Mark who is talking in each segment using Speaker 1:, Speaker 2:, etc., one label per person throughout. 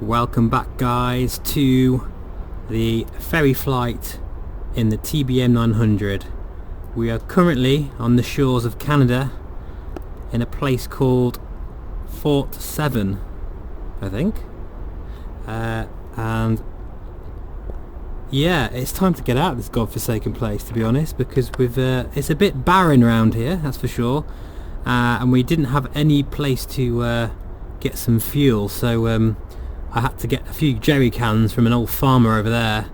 Speaker 1: Welcome back, guys, to the ferry flight in the TBM 900. We are currently on the shores of Canada in a place called Fort 7, I think. And yeah, it's time to get out of this godforsaken place, to be honest, because it's a bit barren around here, that's for sure. And we didn't have any place to get some fuel, so I had to get a few jerry cans from an old farmer over there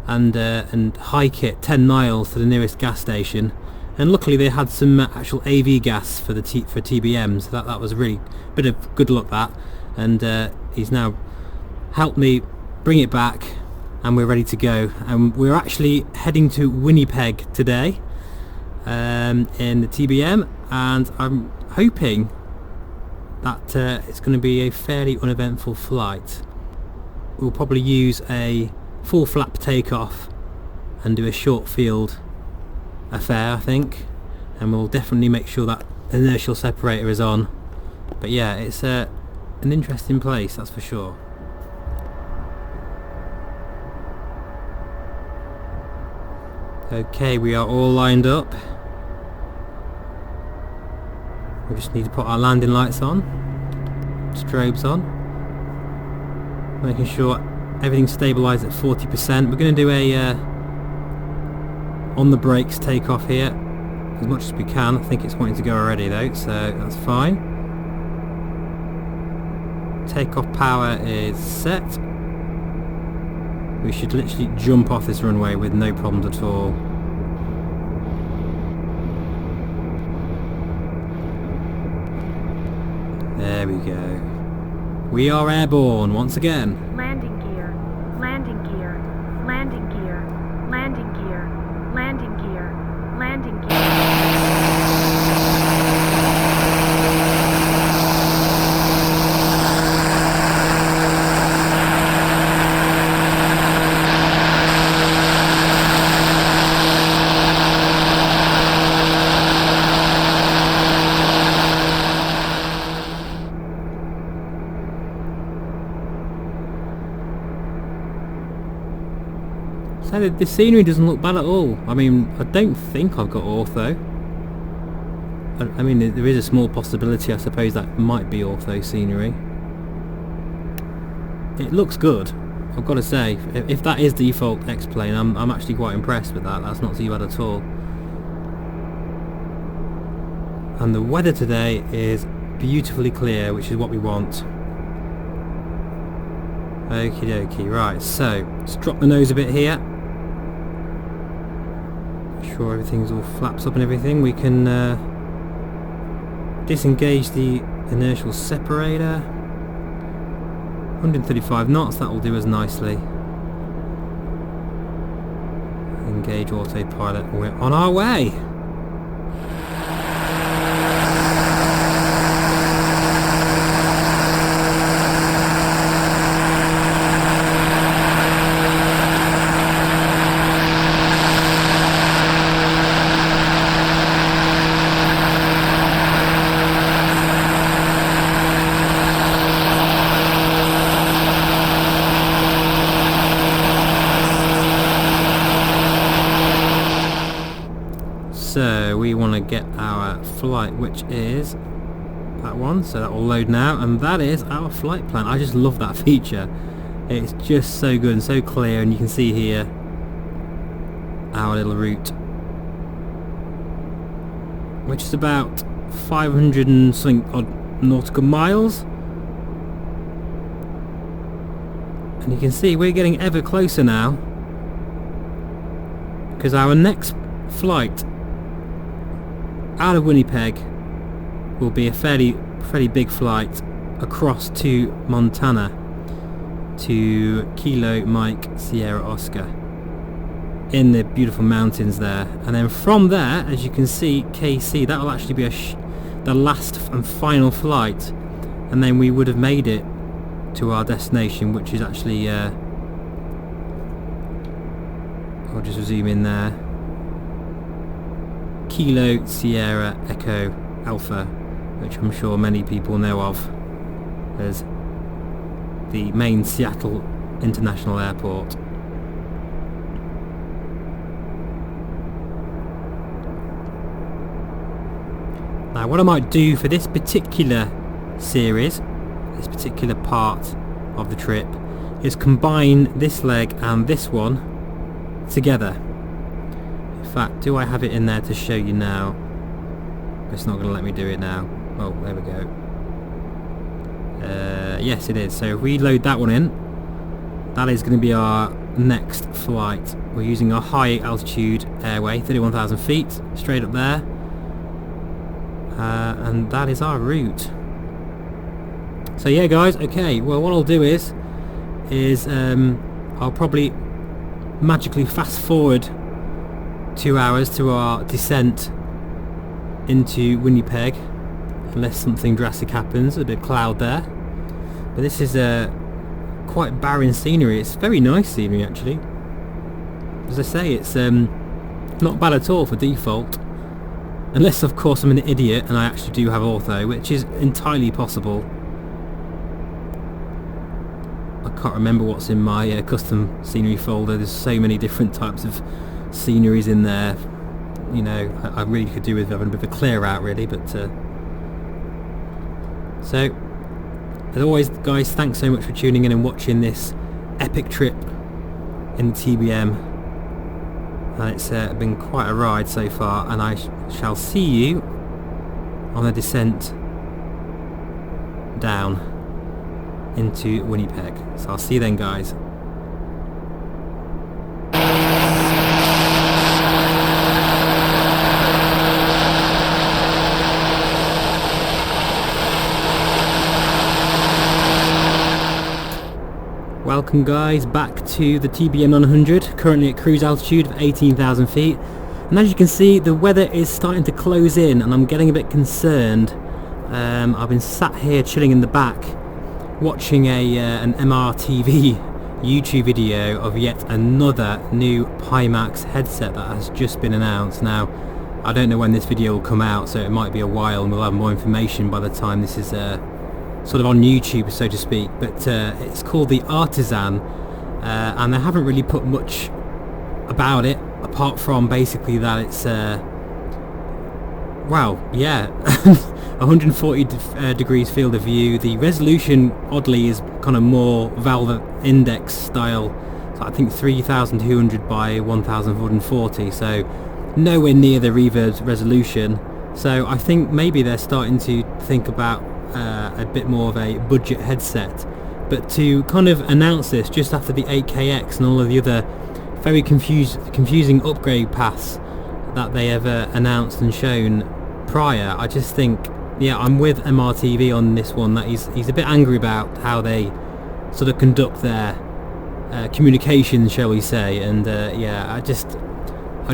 Speaker 1: and hike it 10 miles to the nearest gas station. And luckily they had some actual AV gas for TBM, so that was a really bit of good luck, that. And he's now helped me bring it back, and we're ready to go. And we're actually heading to Winnipeg today in the TBM, and I'm hoping that it's going to be a fairly uneventful flight. We'll probably use a full flap takeoff and do a short field affair, I think, and we'll definitely make sure that inertial separator is on. But yeah, it's an interesting place, that's for sure. Okay, we are all lined up. We just need to put our landing lights on, strobes on, making sure everything's stabilised at 40%. We're going to do a on the brakes takeoff here as much as we can. I think it's wanting to go already though, so that's fine. Takeoff power is set. We should literally jump off this runway with no problems at all. There we go. We are airborne once again.
Speaker 2: Landing gear, landing gear, landing gear, landing gear, landing gear, landing gear.
Speaker 1: So the scenery doesn't look bad at all. I mean, I don't think I've got ortho. I mean, there is a small possibility, I suppose, that might be ortho scenery. It looks good, I've got to say. If that is default X-plane, I'm actually quite impressed with that. That's not too bad at all. And the weather today is beautifully clear, which is what we want. Okie dokie, right, so let's drop the nose a bit here. Sure everything's all flaps up and everything. We can disengage the inertial separator. 135 knots, that will do us nicely. Engage autopilot, we're on our way. So we want to get our flight, which is that one, so that will load now, and that is our flight plan. I just love that feature. It's just so good and so clear, and you can see here our little route, which is about 500 and something odd nautical miles. And you can see we're getting ever closer now, because our next flight out of Winnipeg will be a fairly big flight across to Montana, to Kilo Mike Sierra Oscar, in the beautiful mountains there. And then from there, as you can see, KC, that will actually be the last and final flight, and then we would have made it to our destination, which is actually I'll just zoom in there, Kilo Sierra Echo Alpha, which I'm sure many people know of. as the main Seattle International Airport. Now what I might do for this particular series, this particular part of the trip, is combine this leg and this one together. In fact, do I have it in there to show you now? It's not going to let me do it now. Oh, there we go. Yes it is. So if we load that one in, that is going to be our next flight. We're using a high altitude airway, 31,000 feet, straight up there. And that is our route. So yeah guys, okay, well what I'll do is I'll probably magically fast forward 2 hours to our descent into Winnipeg, unless something drastic happens. A bit of cloud there, but this is quite barren scenery. It's very nice scenery actually. As I say, it's not bad at all for default, unless of course I'm an idiot and I actually do have ortho, which is entirely possible. I can't remember what's in my custom scenery folder. There's so many different types of sceneries in there. You know, I really could do with having a bit of a clear out really, but so as always guys, thanks so much for tuning in and watching this epic trip in the TBM, and it's been quite a ride so far, and I shall see you on the descent down into Winnipeg. So I'll see you then guys. Welcome guys back to the TBM 900, currently at cruise altitude of 18,000 feet, and as you can see the weather is starting to close in and I'm getting a bit concerned. I've been sat here chilling in the back watching an MRTV YouTube video of yet another new Pimax headset that has just been announced. Now I don't know when this video will come out, so it might be a while and we'll have more information by the time this is sort of on YouTube, so to speak, but it's called the Artisan, and they haven't really put much about it apart from basically that it's wow, yeah, 140 degrees field of view. The resolution oddly is kind of more Valve Index style, so I think 3200 by 1440, so nowhere near the Reverb's resolution. So I think maybe they're starting to think about a bit more of a budget headset, but to kind of announce this just after the 8KX and all of the other very confusing upgrade paths that they have announced and shown prior, I just think, yeah, I'm with MRTV on this one, that he's a bit angry about how they sort of conduct their communications, shall we say, and yeah, I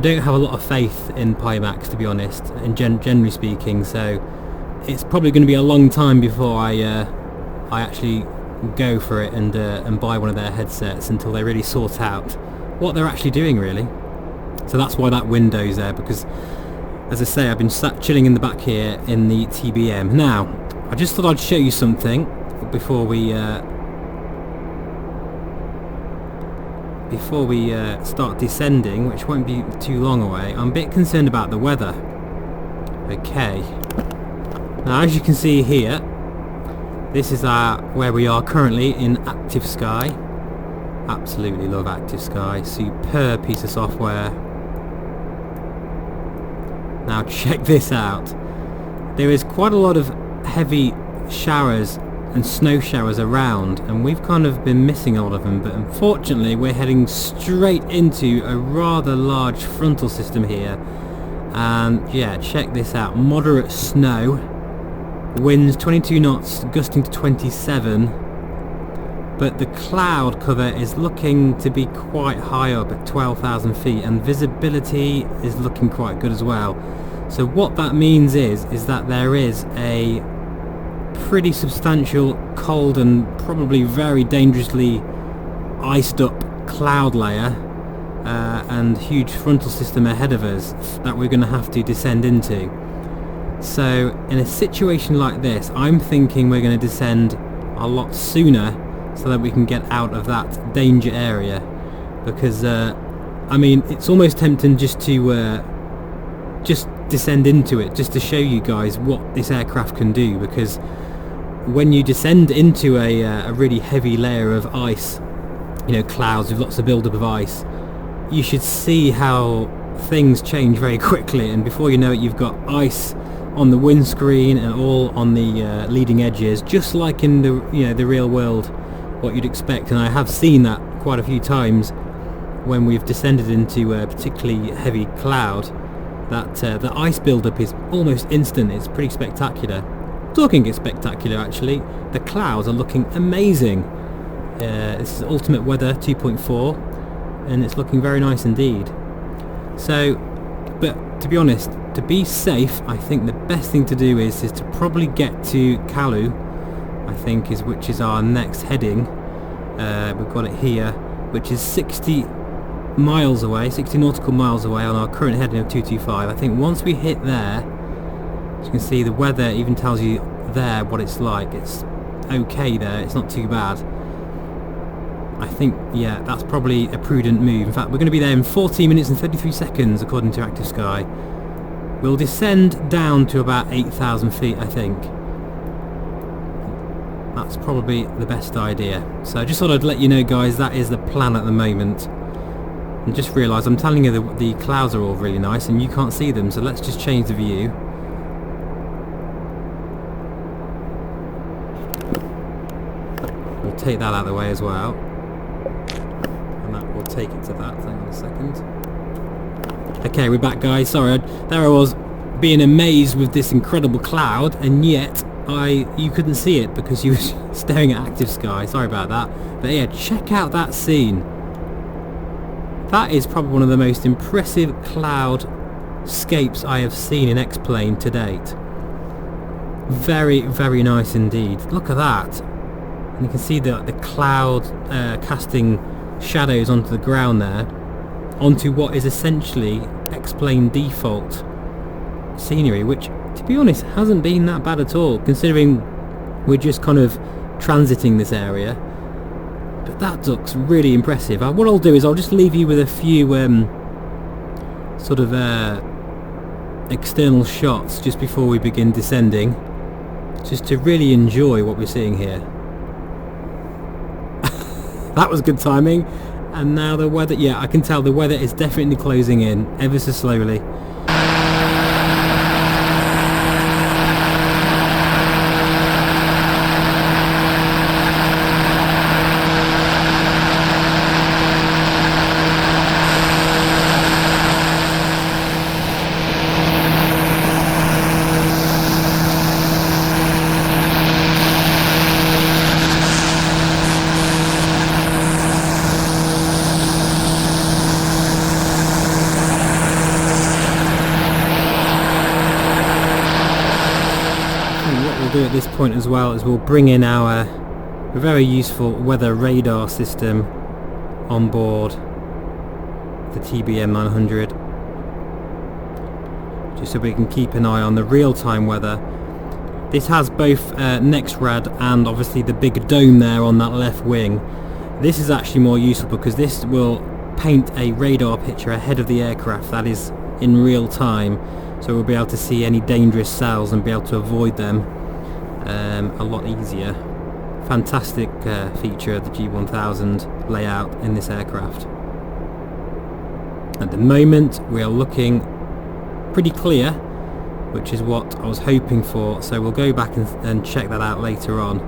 Speaker 1: don't have a lot of faith in Pimax, to be honest, and generally speaking, so it's probably going to be a long time before I actually go for it and buy one of their headsets, until they really sort out what they're actually doing really. So that's why that window's there, because as I say, I've been sat chilling in the back here in the TBM. Now I just thought I'd show you something before we start descending, which won't be too long away. I'm a bit concerned about the weather. Okay, now as you can see here, this is where we are currently in Active Sky. Absolutely love Active Sky, superb piece of software. Now check this out. There is quite a lot of heavy showers and snow showers around, and we've kind of been missing a lot of them, but unfortunately we're heading straight into a rather large frontal system here. And yeah, check this out. Moderate snow, winds 22 knots gusting to 27, but the cloud cover is looking to be quite high up at 12,000 feet, and visibility is looking quite good as well. So what that means is that there is a pretty substantial cold and probably very dangerously iced up cloud layer and huge frontal system ahead of us that we're going to have to descend into. So in a situation like this, I'm thinking we're going to descend a lot sooner so that we can get out of that danger area, because I mean, it's almost tempting just to just descend into it, just to show you guys what this aircraft can do, because when you descend into a really heavy layer of ice, you know, clouds with lots of build-up of ice, you should see how things change very quickly, and before you know it, you've got ice on the windscreen and all on the leading edges, just like in the, you know, the real world, what you'd expect. And I have seen that quite a few times when we've descended into a particularly heavy cloud, that the ice build-up is almost instant. It's pretty spectacular. Talking of spectacular, actually, the clouds are looking amazing. This is Ultimate Weather 2.4, and it's looking very nice indeed. So, but to be honest, to be safe, I think the best thing to do is to probably get to Kalu, I think, which is our next heading. We've got it here, which is 60 miles away, 60 nautical miles away on our current heading of 225. I think once we hit there, as you can see, the weather even tells you there what it's like. It's okay there, it's not too bad. I think, yeah, that's probably a prudent move. In fact, we're going to be there in 14 minutes and 33 seconds according to Active Sky. We'll descend down to about 8,000 feet, I think. That's probably the best idea. So I just thought I'd let you know, guys, that is the plan at the moment. And just realised, I'm telling you, the clouds are all really nice and you can't see them, so let's just change the view. We'll take that out of the way as well. And that will take it to that. Hang on a second. Okay, we're back, guys. Sorry, there I was being amazed with this incredible cloud, and yet you couldn't see it because you were staring at Active Sky. Sorry about that. But yeah, check out that scene. That is probably one of the most impressive cloudscapes I have seen in X-Plane to date. Very, very nice indeed. Look at that. And you can see the cloud casting shadows onto the ground there, onto what is essentially X-Plane default scenery, which, to be honest, hasn't been that bad at all, considering we're just kind of transiting this area. But that looks really impressive. What I'll do is I'll just leave you with a few sort of external shots just before we begin descending, just to really enjoy what we're seeing here. That was good timing. And now the weather, yeah, I can tell the weather is definitely closing in ever so slowly. Do at this point as well is we'll bring in our very useful weather radar system on board the TBM 900, just so we can keep an eye on the real-time weather. This has both NextRad and obviously the big dome there on that left wing. This is actually more useful because this will paint a radar picture ahead of the aircraft, that is in real time, so we'll be able to see any dangerous cells and be able to avoid them a lot easier. Fantastic feature of the G1000 layout in this aircraft. At the moment we are looking pretty clear, which is what I was hoping for, so we'll go back and check that out later on.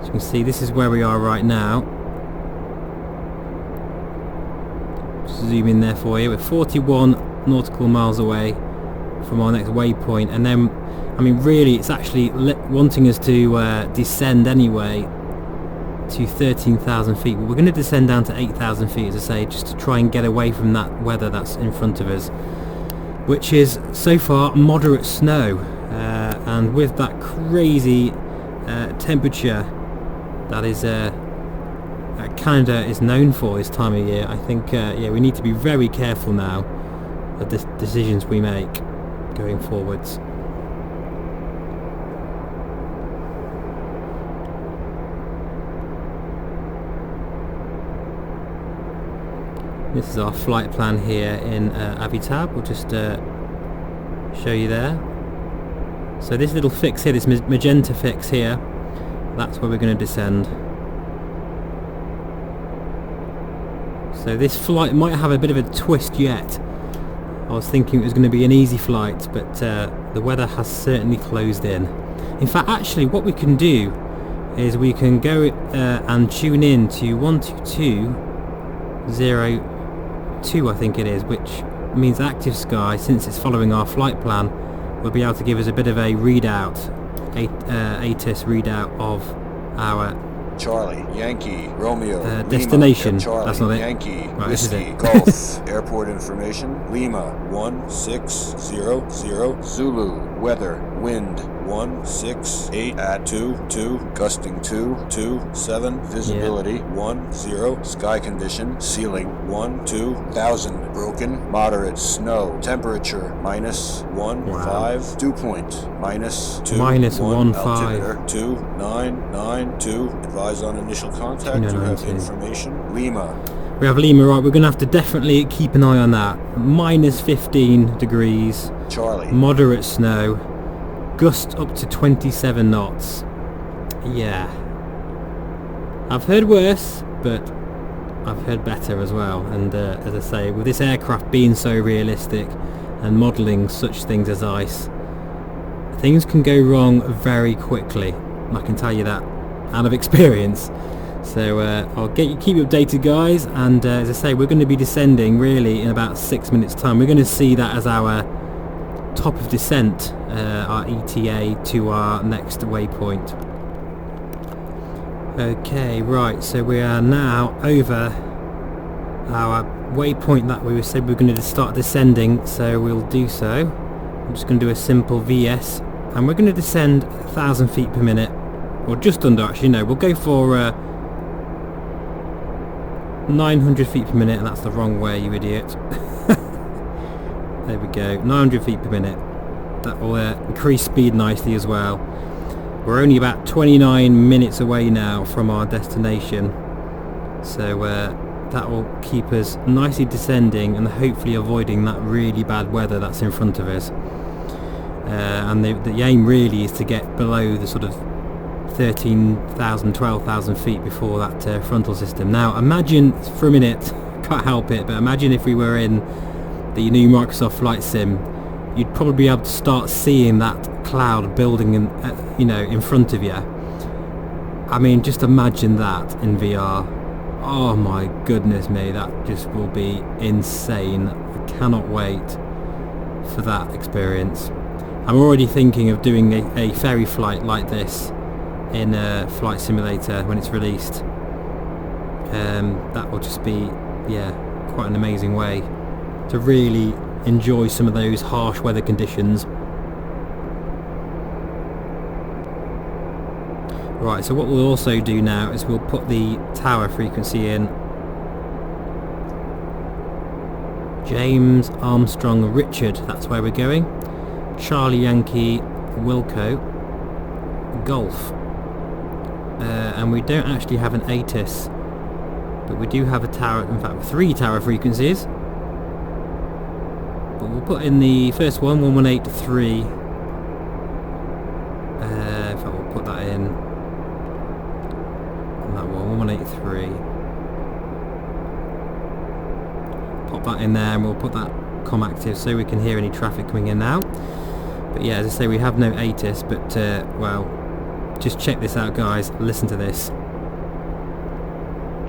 Speaker 1: As you can see, this is where we are right now. Just zoom in there for you. We're 41 nautical miles away from our next waypoint, and then, I mean, really it's actually wanting us to descend anyway to 13,000 feet, but we're going to descend down to 8,000 feet, as I say, just to try and get away from that weather that's in front of us, which is so far moderate snow, and with that crazy temperature that is Canada is known for this time of year. I think yeah, we need to be very careful now of the decisions we make going forwards. This is our flight plan here in Avitab. We'll just show you there. So this little fix here, this magenta fix here, that's where we're going to descend. So this flight might have a bit of a twist yet. I was thinking it was going to be an easy flight, but the weather has certainly closed in. In fact, actually what we can do is we can go and tune in to 122.02, I think it is, which means Active Sky, since it's following our flight plan, will be able to give us a bit of a readout, ATIS readout of our
Speaker 3: Charlie, Yankee, Romeo,
Speaker 1: destination.
Speaker 3: Lima, Charlie,
Speaker 1: that's not it.
Speaker 3: Yankee,
Speaker 1: Right, this is
Speaker 3: Whiskey,
Speaker 1: it.
Speaker 3: Golf, airport information, Lima, 1600, Zulu, weather, wind, 168 at 22, gusting 227, visibility 10, sky condition, ceiling 12,000, broken, moderate snow, temperature -1.5, dew point -2,
Speaker 1: -1.5,
Speaker 3: altimeter 2992, advise on initial contact, you have
Speaker 1: 2992.
Speaker 3: information, Lima.
Speaker 1: We have Lima, right, we're going to have to definitely keep an eye on that. -15 degrees,
Speaker 3: Charlie,
Speaker 1: moderate snow, gust up to 27 knots. Yeah. I've heard worse, but I've heard better as well. And as I say, with this aircraft being so realistic and modelling such things as ice, things can go wrong very quickly. I can tell you that out of experience. So I'll keep you updated, guys, and as I say, we're going to be descending really in about 6 minutes time. We're going to see that as our top of descent, our ETA to our next waypoint. Okay, right, so we are now over our waypoint that we said we were going to start descending, so we'll do so. I'm just going to do a simple VS, and we're going to descend 1,000 feet per minute, or just under, actually. No, we'll go for 900 feet per minute, and that's the wrong way, you idiot. There we go, 900 feet per minute. That will increase speed nicely as well. We're only about 29 minutes away now from our destination, so that will keep us nicely descending and hopefully avoiding that really bad weather that's in front of us. And the aim really is to get below the sort of 13,000, 12,000 feet before that frontal system. Now imagine for a minute, can't help it, but imagine if we were in the new Microsoft Flight Sim, you'd probably be able to start seeing that cloud building in, in front of you. I mean, just imagine that in VR. Oh my goodness me, that just will be insane. I cannot wait for that experience. I'm already thinking of doing a ferry flight like this in a Flight Simulator when it's released. That will just be, quite an amazing way to really enjoy some of those harsh weather conditions. Right, so what we'll also do now is we'll put the tower frequency in. James Armstrong Richard, that's where we're going. Charlie Yankee Wilco Golf. And we don't actually have an ATIS, but we do have a tower, in fact 3 tower frequencies. But we'll put in the first one, 1183. In fact, we'll put that in. And that one, 1183. Pop that in there, and we'll put that com active so we can hear any traffic coming in now. But yeah, as I say, we have no ATIS, but well, just check this out, guys. Listen to this.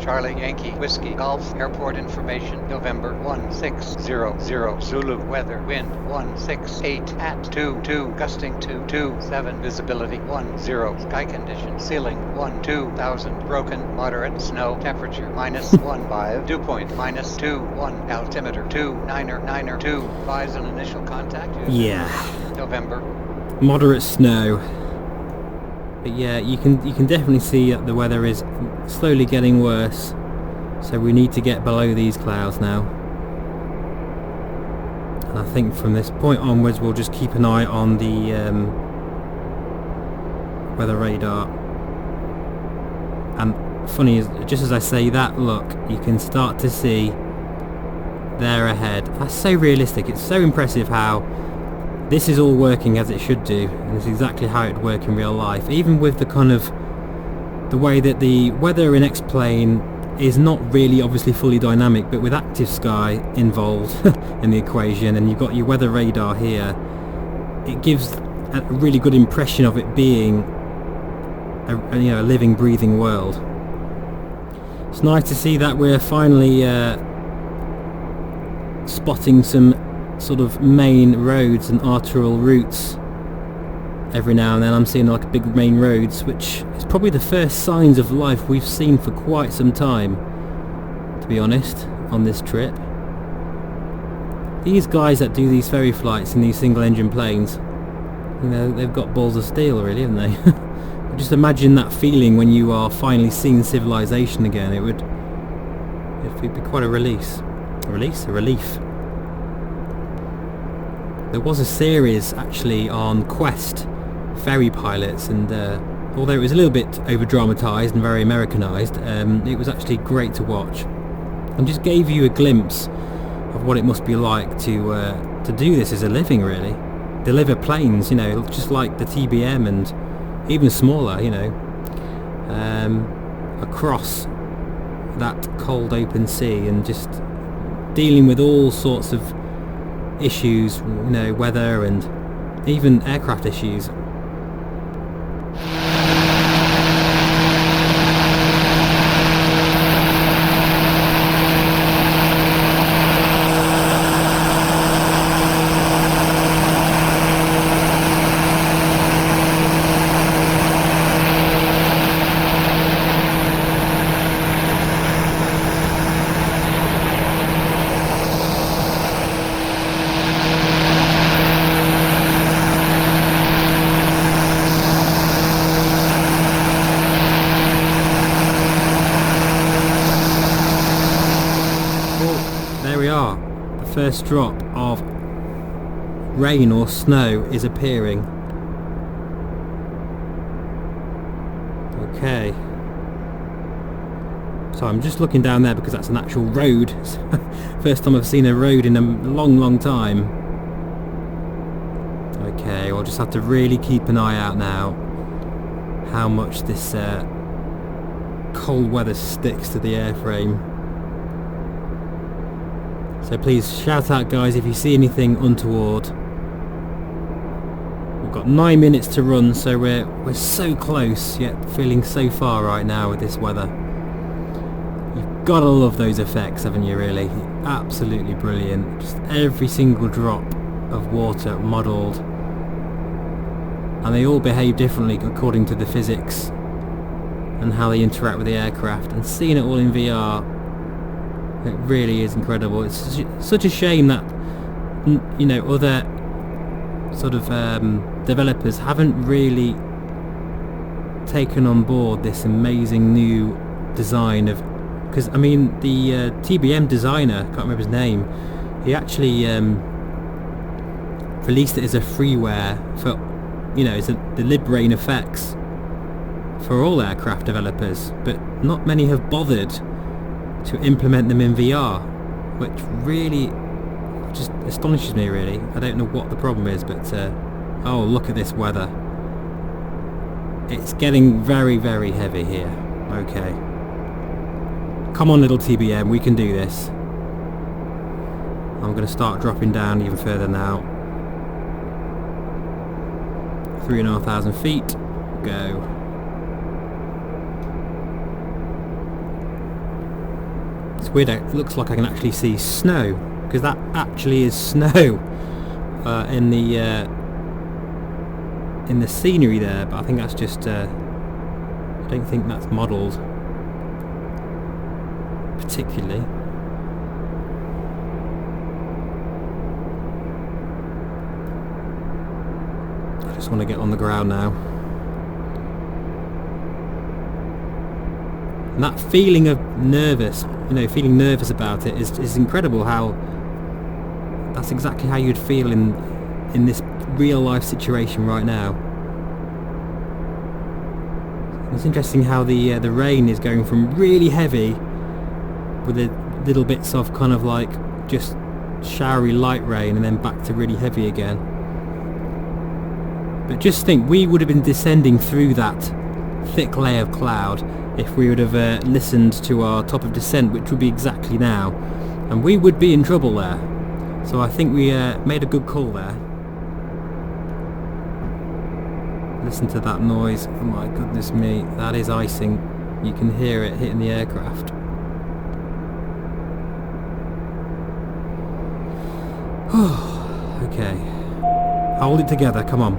Speaker 4: Charlie Yankee Whiskey Golf airport information November 1600 Zulu weather wind 168 at 22 gusting 227 visibility 10 sky condition ceiling 12,000 broken moderate snow temperature -15 dew point -21 altimeter 2992 advise on initial contact
Speaker 1: Yeah,
Speaker 4: November
Speaker 1: moderate snow. But yeah, you can definitely see that the weather is slowly getting worse, so we need to get below these clouds now. And I think from this point onwards we'll just keep an eye on the weather radar. And funny is, just as I say that, look, you can start to see there ahead. That's so realistic. It's so impressive how this is all working as it should do, and it's exactly how it would work in real life, even with the kind of the way that the weather in X-Plane is not really obviously fully dynamic, but with active sky involved in the equation, and you've got your weather radar here, it gives a really good impression of it being a living, breathing world. It's nice to see that we're finally spotting some sort of main roads and arterial routes. Every now and then I'm seeing like big main roads, which is probably the first signs of life we've seen for quite some time, to be honest, on this trip. These guys that do these ferry flights in these single engine planes, they've got balls of steel really, haven't they? Just imagine that feeling when you are finally seeing civilization again. It'd be quite a relief. There was a series actually on Quest ferry pilots, and although it was a little bit over dramatized and very Americanized, it was actually great to watch, and just gave you a glimpse of what it must be like to do this as a living, really. Deliver planes, just like the TBM and even smaller, across that cold open sea, and just dealing with all sorts of issues, weather and even aircraft issues. First drop of rain or snow is appearing. Okay. So I'm just looking down there because that's an actual road. First time I've seen a road in a long time. Okay, I'll just have to really keep an eye out now how much this cold weather sticks to the airframe. So please shout out, guys, if you see anything untoward. We've got 9 minutes to run, so we're so close, yet feeling so far right now with this weather. You've got to love those effects, haven't you, really? Absolutely brilliant. Just every single drop of water modelled. And they all behave differently according to the physics and how they interact with the aircraft. And seeing it all in VR, it really is incredible. It's such a shame that other sort of developers haven't really taken on board this amazing new design of, because I mean the TBM designer, can't remember his name, he actually released it as a freeware for it's the lib-brain effects for all aircraft developers, but not many have bothered to implement them in VR, which really just astonishes me, really. I don't know what the problem is, but oh, look at this weather. It's getting very, very heavy here. Okay. Come on, little TBM, we can do this. I'm going to start dropping down even further now. 3,500 feet. Go. It's weird, it looks like I can actually see snow, because that actually is snow in the scenery there, but I think that's just I don't think that's modelled particularly. I just want to get on the ground now. And that feeling of feeling nervous about it is incredible. How that's exactly how you'd feel in this real life situation right now. It's interesting how the rain is going from really heavy with the little bits of kind of like just showery light rain and then back to really heavy again. But just think, we would have been descending through that thick layer of cloud if we would have listened to our top of descent, which would be exactly now, and we would be in trouble there. So I think we made a good call there. Listen to that noise. Oh my goodness me, that is icing. You can hear it hitting the aircraft. Okay, hold it together, come on.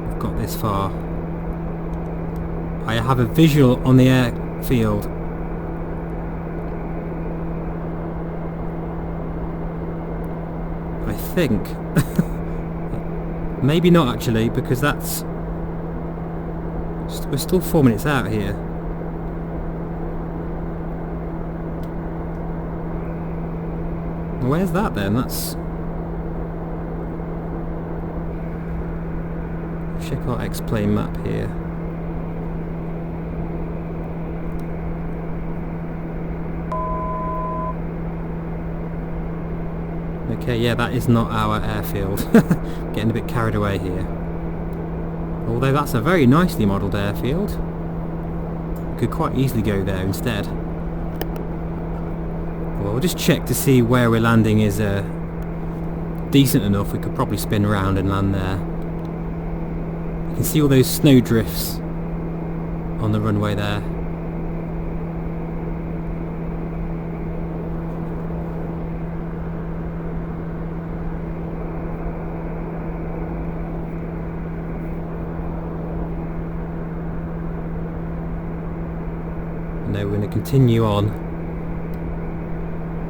Speaker 1: We've got this far. I have a visual on the airfield. I think. Maybe not actually, because that's... We're still 4 minutes out here. Where's that then? That's... Check our X-plane map here. Okay, yeah, that is not our airfield. Getting a bit carried away here. Although that's a very nicely modelled airfield. Could quite easily go there instead. Well, we'll just check to see where we're landing is decent enough. We could probably spin around and land there. You can see all those snow drifts on the runway there. No, we're going to continue on.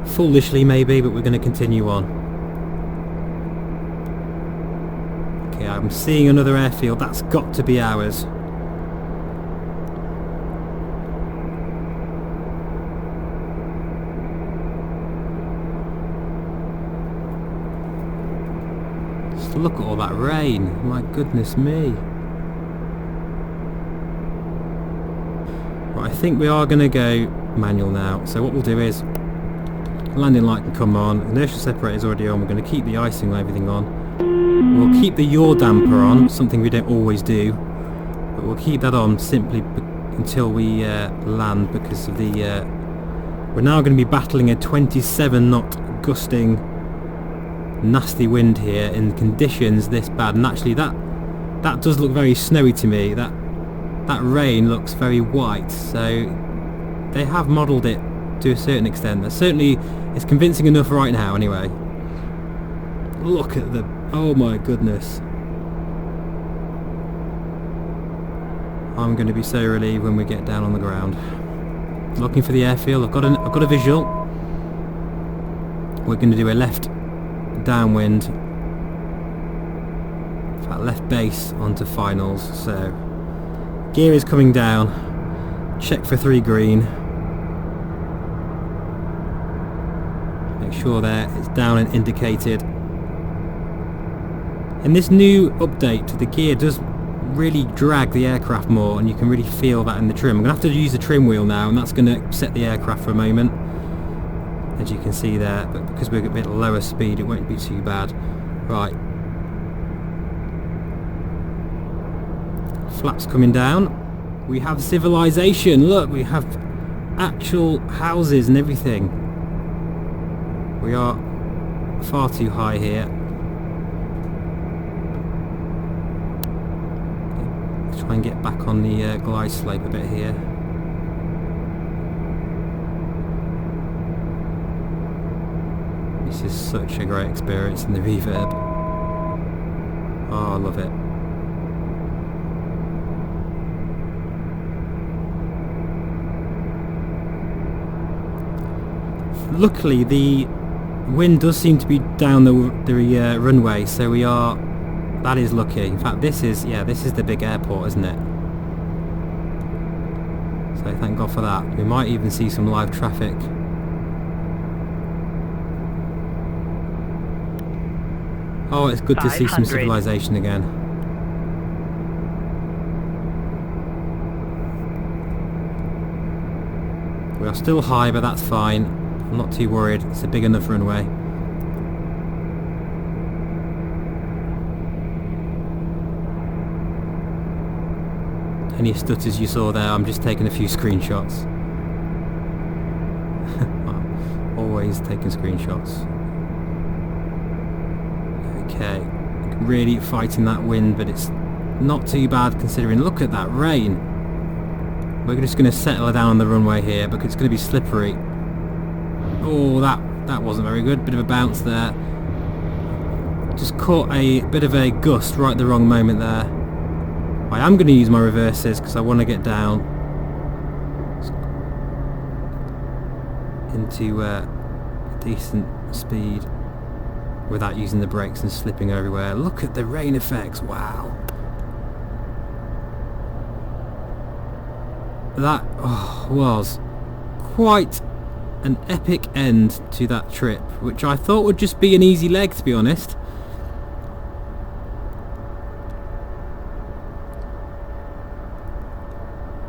Speaker 1: Foolishly maybe, but we're going to continue on. Okay, I'm seeing another airfield. That's got to be ours. Just look at all that rain. My goodness me. I think we are going to go manual now, so what we'll do is landing light can come on, inertial separator is already on, we're going to keep the icing and everything on, we'll keep the yaw damper on, something we don't always do, but we'll keep that on simply until we land, because of the we're now going to be battling a 27 knot gusting nasty wind here in conditions this bad, and actually that does look very snowy to me. That rain looks very white, so they have modelled it to a certain extent. That certainly is convincing enough right now anyway. Look at the... oh my goodness. I'm going to be so relieved when we get down on the ground. Looking for the airfield. I've got a visual. We're going to do a left downwind, in fact left base onto finals, so gear is coming down. Check for 3 green. Make sure there it's down and indicated. In this new update, the gear does really drag the aircraft more, and you can really feel that in the trim. I'm going to have to use the trim wheel now, and that's going to upset the aircraft for a moment, as you can see there, but because we're a bit lower speed it won't be too bad. Right, flaps coming down. We have civilization. Look, we have actual houses and everything. We are far too high here. Let's try and get back on the glide slope a bit here. This is such a great experience in the Reverb. Oh, I love it. Luckily the wind does seem to be down the runway, so we are... that is lucky. In fact this is the big airport, isn't it? So thank God for that. We might even see some live traffic. Oh, it's good to see some civilization again. are still high, but that's fine. I'm not too worried. It's a big enough runway. Any stutters you saw there, I'm just taking a few screenshots. Always taking screenshots. Okay, really fighting that wind, but it's not too bad considering. Look at that rain. We're just going to settle down on the runway here because it's going to be slippery. Oh, that wasn't very good. Bit of a bounce there. Just caught a bit of a gust right at the wrong moment there. I am going to use my reverses because I want to get down into decent speed without using the brakes and slipping everywhere. Look at the rain effects, wow. That was quite an epic end to that trip, which I thought would just be an easy leg, to be honest.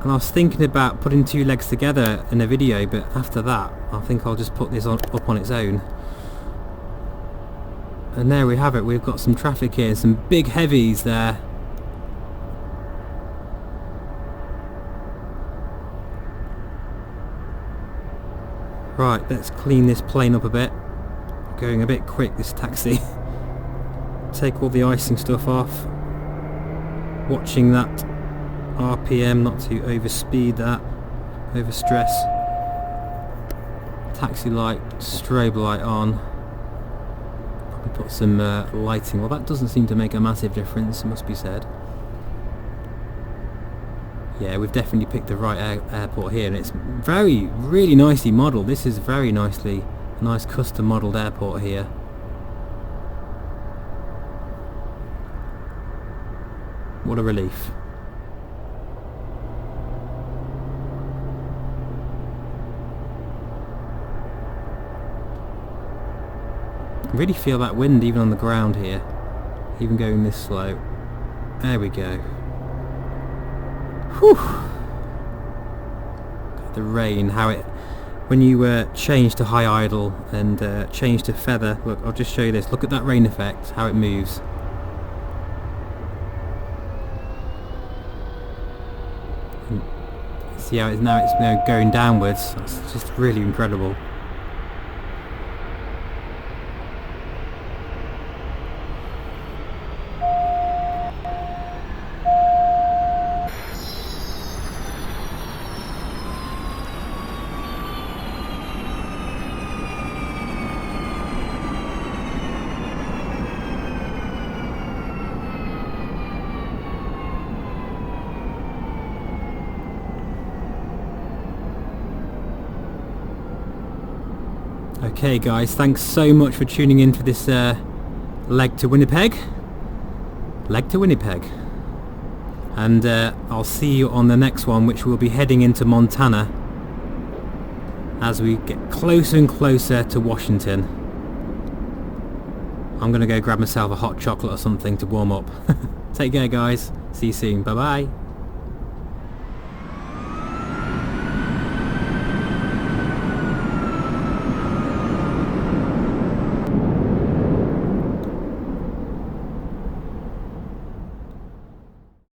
Speaker 1: And I was thinking about putting two legs together in a video, but after that I think I'll just put this up on its own. And there we have it, we've got some traffic here, some big heavies there. Right, let's clean this plane up a bit. Going a bit quick, this taxi. Take all the icing stuff off. Watching that RPM, not to overspeed that, overstress. Taxi light, strobe light on. Probably put some lighting. Well, that doesn't seem to make a massive difference, it must be said. Yeah, we've definitely picked the right airport here, and it's really nicely modelled. This is very nicely, a nice custom modelled airport here. What a relief. I really feel that wind even on the ground here, even going this slow. There we go. Whew. The rain, how it, when you change to high idle and change to feather, look, I'll just show you this, look at that rain effect, how it moves. And see how it's now going downwards, that's just really incredible. Okay guys, thanks so much for tuning in for this leg to Winnipeg. And I'll see you on the next one, which will be heading into Montana as we get closer and closer to Washington. I'm gonna go grab myself a hot chocolate or something to warm up. Take care guys, see you soon, bye bye.